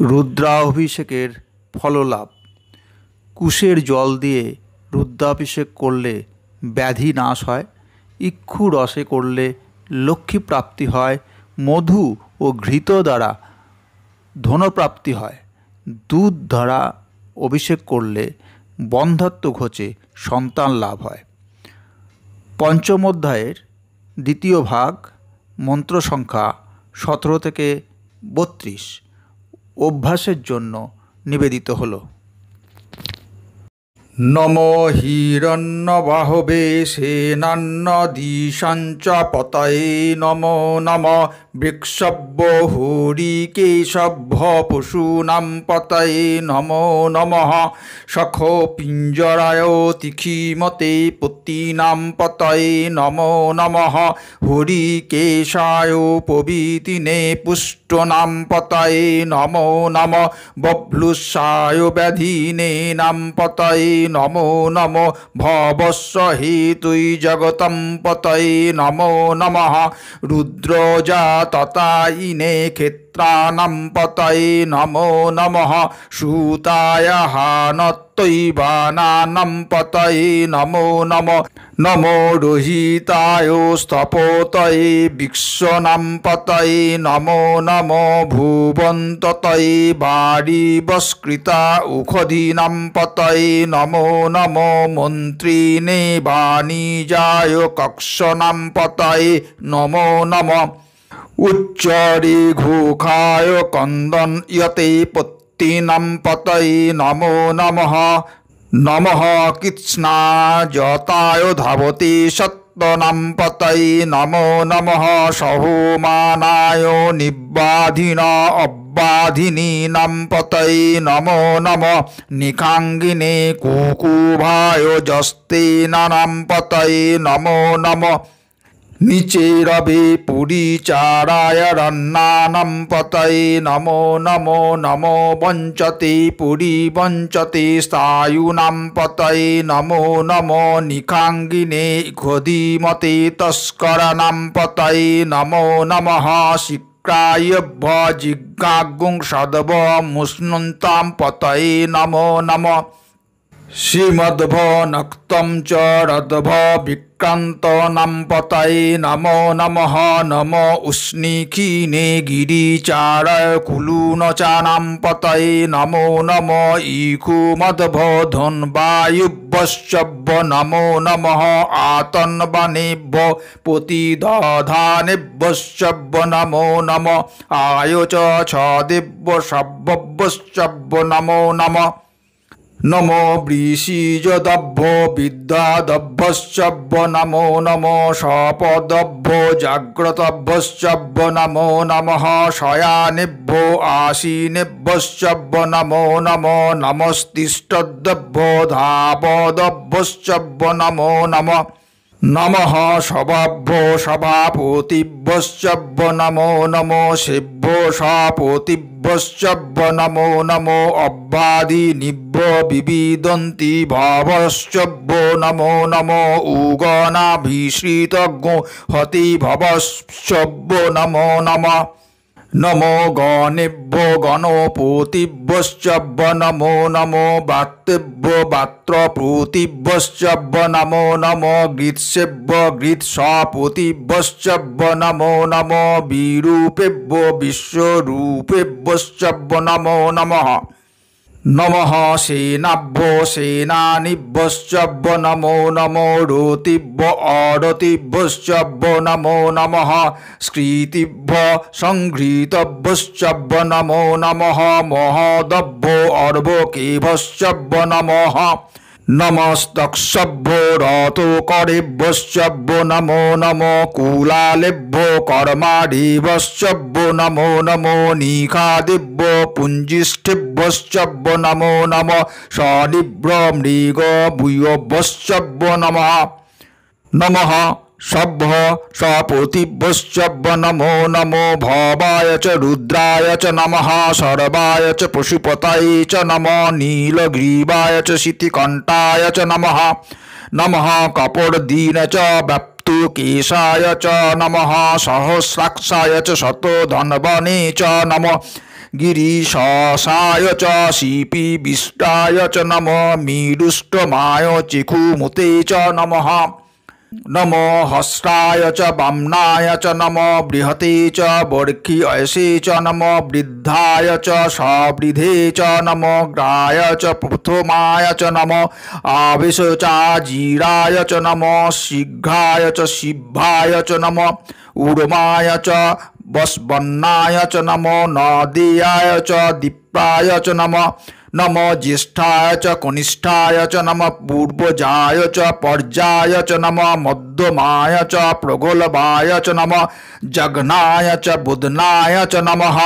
রুদ্রাভিষেকের ফললাভ। কুশের জল দিয়ে রুদ্রাভিষেক করলে ব্যাধি নাশ হয়, ইক্ষু রসে করলে লক্ষ্মী প্রাপ্তি হয়, মধু ও ঘৃত দ্বারা ধনপ্রাপ্তি হয়, দুধ দ্বারা অভিষেক করলে বন্ধ্যাত্ব ঘোচে, সন্তান লাভ হয়। পঞ্চম অধ্যায়ের দ্বিতীয় ভাগ, মন্ত্র সংখ্যা 17 থেকে 32 অভ্যাসের জন্য নিবেদিত হলো। নমো হিরণ্যবাহবে সেনান্নদিশাঞ্চ পতয়ে নমো নমঃ বৃক্ষভ্য হরিকেশভ্য পশূনাং পতয়ে নমো নমঃ সখ পিঞ্জরায় তিখিমতে পতিনাং পতয়ে নমো নমঃ হরিকেশায় পবিতিনে পুষ্টনাং পতয়ে নমো নমঃ বভ্লুষায় ব্যাধিনে নাম পতয়ে নমো নমঃ ভবস্য হেতুই জগতং পতয়ে নমো নমঃ রুদ্রজাততায়িনে ক্ষেত্রাণাং পতয়ে নমো নমঃ সুতায় হানত্বৈবানানাং পতয়ে নমো নমঃ নমো রোহিতায় স্থপতয়ে বিশ্বনাং পতয়ে নমো নমঃ ভুবন্ততয়ে বারিবস্কৃতা উখধীনাং পতয়ে নমো নমঃ মন্ত্রিণে বাণিজায় কক্ষনাং পতয়ে নমো নমঃ উচ্চরে ঘোষায় কন্দন্যতে পত্তিনাং পতয়ে নমো নমঃ নমঃ কৃৎস্নাজতায় ধাবতে সত্ত্বনাং পতয়ে নমো নমঃ সহমানায় নিব্বাধিন অব্বাধিনীনাং পতয়ে নমো নমঃ নিখাঙ্গিনে কুকুভায় যস্তেনানাং পতয়ে নমো নমঃ নিচেরবে পুরীচারায় রন্নানাং পতয়ে নমো নমো নমো বঞ্চতে পুরী বঞ্চতে স্থায়ুনাং পতয়ে নমো নমো নিখাঙ্গিনে ঘোধিমতে তস্করানাং পতয়ে নমো নমঃ শিক্রায়ভ্য জিজ্ঞাগুং সদভ মুষ্ণন্তাং পতয়ে নমো নমঃ শ্রীমদ্ভ নক্তম চ রদ্ভ বিক্রান্তনাং পতয়ে নমো নমঃ নমো উষ্ণীক্ষীণে গিরিচারায় কুলুনচানাং পতয়ে নমো নমঃ ইক্ষুমদ্ভ ধন্বায়ুভ্যশ্চভ্য নমো নমঃ আতন্বানেভ্য পতিদধানেভ্যশ্চভ্য নমো নমঃ আয়োচ ছদেভ্য সভ্যভ্যশ্চভ্য নমো নমঃ নমো বৃষিজদভ্য বিদ্যাদভ্যশ্চভ্য নমো নমঃ সপদভ্য জাগ্রতভ্যশ্চভ্য নমো নমঃ শয়ানেভ্য আসীনেভ্যশ্চভ্য নমো নমঃ নমস্তিষ্ঠদ্ভ্য ধাবদভ্যশ্চভ্য নমো নমঃ নমঃ সভাভ্য সভাপতিভ্যশ্চভ্য নমো নমঃ সেভ্য সপতিভ্যশ্চভ্য নমো নমঃ অব্বাদিনীভ্য বিবিদন্তি ভবশ্চভ্য নমো নমঃ উগনাভিশ্রিতজ্ঞ হতি ভবশ্চভ্য নমো নমঃ নমো গণেভ্য গণপতিভ্যশ্চভ্য নমো নমঃ বাত্তেভ্য বাত্রপতিভ্যশ্চভ্য নমো নমঃ গৃৎসেভ্য গৃৎসপতিভ্যশ্চভ্য নমো নমঃ বিরূপেভ্য বিশ্বরূপেভ্যশ্চভ্য নমো নমঃ নমঃ সেনাভ্য সেনানিভ্যশ্চভ্য নমো নমঃ রতিভ্য অরতিভ্যশ্চভ্য নমো নমঃ স্কৃতিভ্য সংঘৃতভ্যশ্চভ্য নমো নমঃ মহদভ্য অর্ভকেভ্যশ্চভ্য নমঃ নমস্তক্ষভ্য রতকরেভ্যশ্চভ্য নমো নমঃ কুলালেভ্য কর্মাঢ্যভ্যশ্চভ্য নমো নমঃ নিখাদেভ্য পুঞ্জিষ্ঠেভ্যশ্চভ্য নমো নমঃ সনিভ্য মৃগভূয়ভ্যশ্চভ্য নমঃ নমঃ সভ্য সপতিভ্যশ্চভ্য নমো নমো ভবায় চ রুদ্রায় চ নমঃ সর্বায় চ পশুপতয়ে চ নমঃ নীলগ্রীবায় চ শিতিকণ্ঠায় চ নমঃ নমঃ কপোর্দীনে চ ব্যাপ্তুকেশায় চ নমঃ সহস্রাক্ষায় চ শতধন্বনে চ নমঃ गिरीशासाय च शिपिविष्टाय च नमः मीडुष्टमाय चिखुमुते च नमः नमो हस्ताय च वामनाय च नमो बृहते च वर्षीयसे च नमो वृद्धाय च सवृद्धे च नमो ग्राय च प्रथमाय च नमो आवेश च जीराय च नमो शीघ्राय च शिभाय च नमो ऊर्माय च वस्वन्नाय च नमो नदीयाय च दीप्राय च नमो नमो ज्येष्ठाय च कनिष्ठाय च नमः पूर्वजाय च पर्जाय च नमः मध्यमाय च प्रगल्भाय च नमः जघनाय च बुधनाय च नमः।